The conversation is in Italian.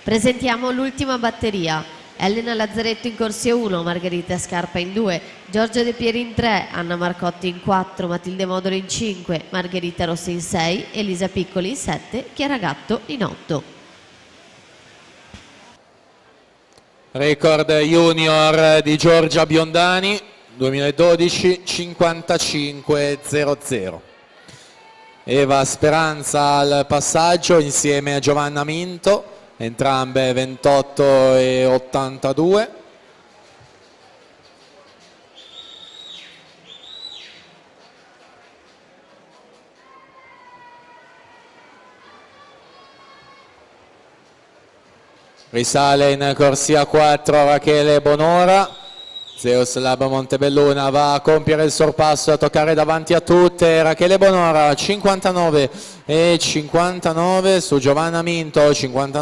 Presentiamo l'ultima batteria. Elena Lazzaretto in corsia 1, Margherita Scarpa in 2, Giorgio De Pieri in 3, Anna Marcotti in 4, Matilde Modolo in 5, Margherita Rossi in 6, Elisa Piccoli in 7, Chiara Gatto in 8. Record junior di Giorgia Biondani 2012 55.00. Eva Speranza al passaggio insieme a Giovanna Minto, entrambe 28.82. Risale in corsia 4 Rachele Bonora. Zeus Lab Montebelluna va a compiere il sorpasso, a toccare davanti a tutte. Rachele Bonora 59.59 su Giovanna Minto 59.